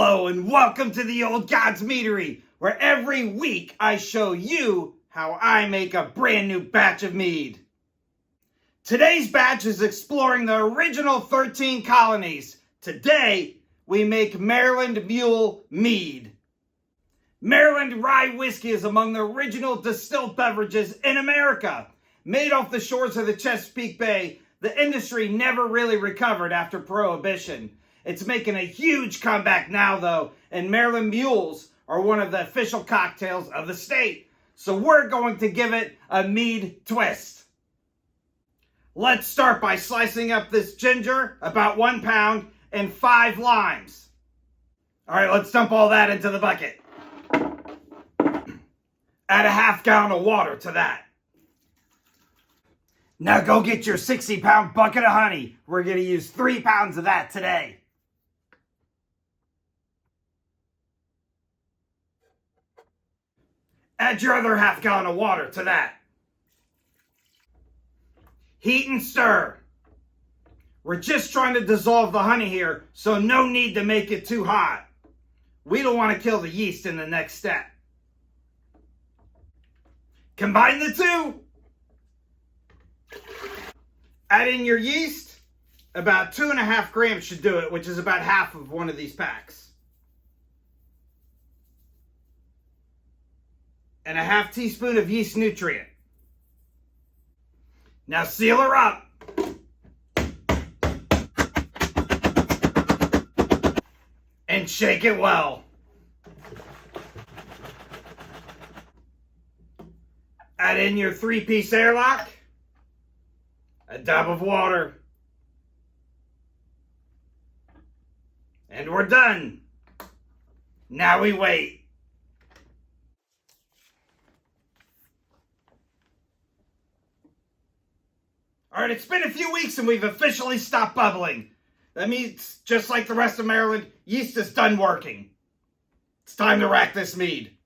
Hello and welcome to the Old God's Meadery, where every week I show you how I make a brand new batch of mead. Today's batch is exploring the original 13 colonies. Today, we make Maryland Mule Mead. Maryland rye whiskey is among the original distilled beverages in America. Made off the shores of the Chesapeake Bay, the industry never really recovered after Prohibition. It's making a huge comeback now, though, and Maryland Mules are one of the official cocktails of the state. So we're going to give it a mead twist. Let's start by slicing up this ginger, about 1 pound, and 5 limes. All right, let's dump all that into the bucket. Add a half gallon of water to that. Now go get your 60-pound bucket of honey. We're going to use 3 pounds of that today. Add your other half gallon of water to that. Heat and stir. We're just trying to dissolve the honey here, so no need to make it too hot. We don't want to kill the yeast in the next step. Combine the two. Add in your yeast. About 2.5 grams should do it, which is about half of one of these packs. And a half teaspoon of yeast nutrient. Now seal her up. And shake it well. Add in your 3-piece airlock. A dab of water. And we're done. Now we wait. All right, it's been a few weeks and we've officially stopped bubbling. That means, just like the rest of Maryland, yeast is done working. It's time to rack this mead.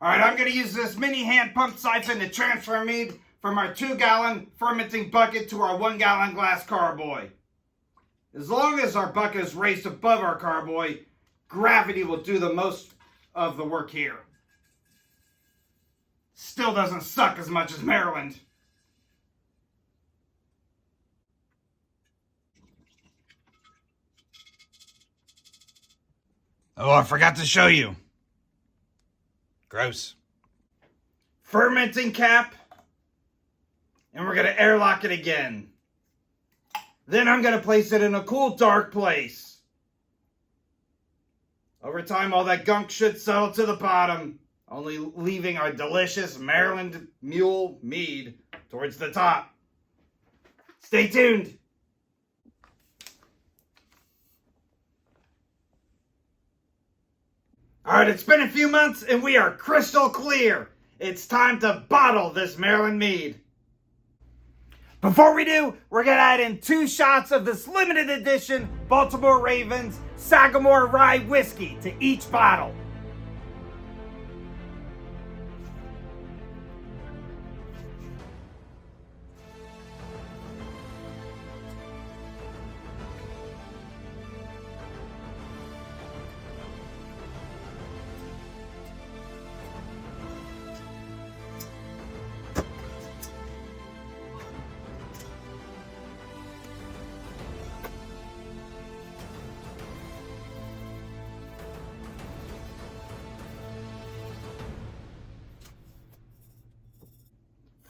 All right, I'm going to use this mini hand-pumped siphon to transfer mead from our 2-gallon fermenting bucket to our 1-gallon glass carboy. As long as our bucket is raised above our carboy, gravity will do the most of the work here. Still doesn't suck as much as Maryland. Oh, I forgot to show you. Gross. Fermenting cap. And we're going to airlock it again. Then I'm going to place it in a cool, dark place. Over time, all that gunk should settle to the bottom, only leaving our delicious Maryland Mule Mead towards the top. Stay tuned. All right, it's been a few months and we are crystal clear. It's time to bottle this Maryland mead. Before we do, we're going to add in 2 shots of this limited edition Baltimore Ravens Sagamore Rye Whiskey to each bottle.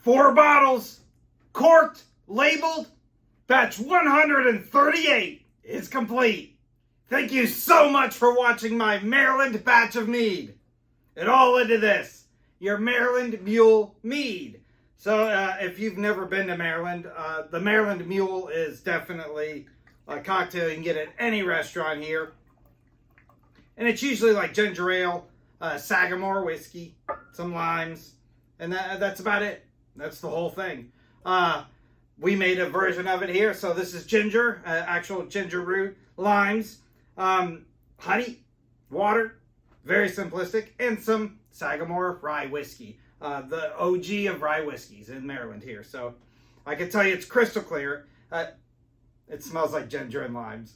Four bottles, corked, labeled, batch 138 is complete. Thank you so much for watching my Maryland batch of mead. It all into this, your Maryland Mule Mead. So if you've never been to Maryland, the Maryland Mule is definitely a cocktail you can get at any restaurant here. And it's usually like ginger ale, Sagamore whiskey, some limes, and that's about it. That's the whole thing. We made a version of it here. So this is ginger, actual ginger root, limes, honey, water, very simplistic, and some Sagamore rye whiskey. The OG of rye whiskeys in Maryland here. So I can tell you it's crystal clear. It smells like ginger and limes.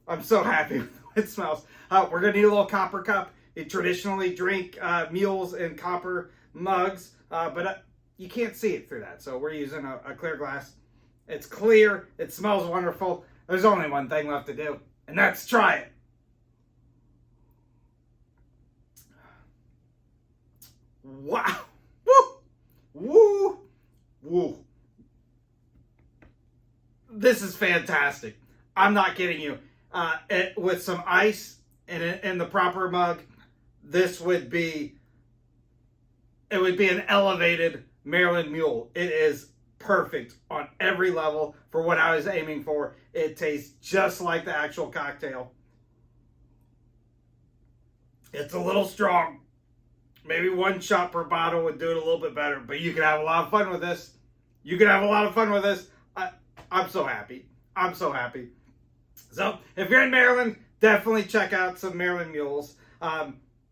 I'm so happy with the way it smells. We're going to need a little copper cup. You traditionally drink mules in copper mugs, but you can't see it through that. So we're using a clear glass. It's clear. It smells wonderful. There's only one thing left to do, and that's try it. Wow. Woo. Woo. Woo. This is fantastic. I'm not kidding you. With some ice in the proper mug, it would be an elevated Maryland Mule. It is perfect on every level for what I was aiming for. It tastes just like the actual cocktail. It's a little strong. Maybe one shot per bottle would do it a little bit better, but you can have a lot of fun with this. I'm so happy. I'm so happy. So, if you're in Maryland, definitely check out some Maryland Mules.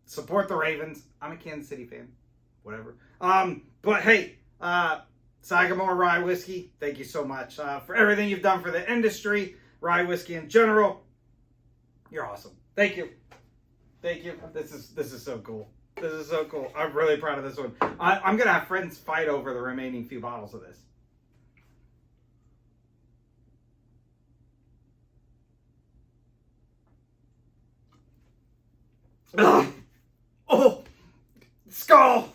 Support the Ravens. I'm a Kansas City fan. Whatever. But hey, Sagamore Rye Whiskey, thank you so much for everything you've done for the industry, rye whiskey in general. You're awesome. Thank you. This is so cool. This is so cool. I'm really proud of this one. I'm going to have friends fight over the remaining few bottles of this. Ugh. Oh, skull.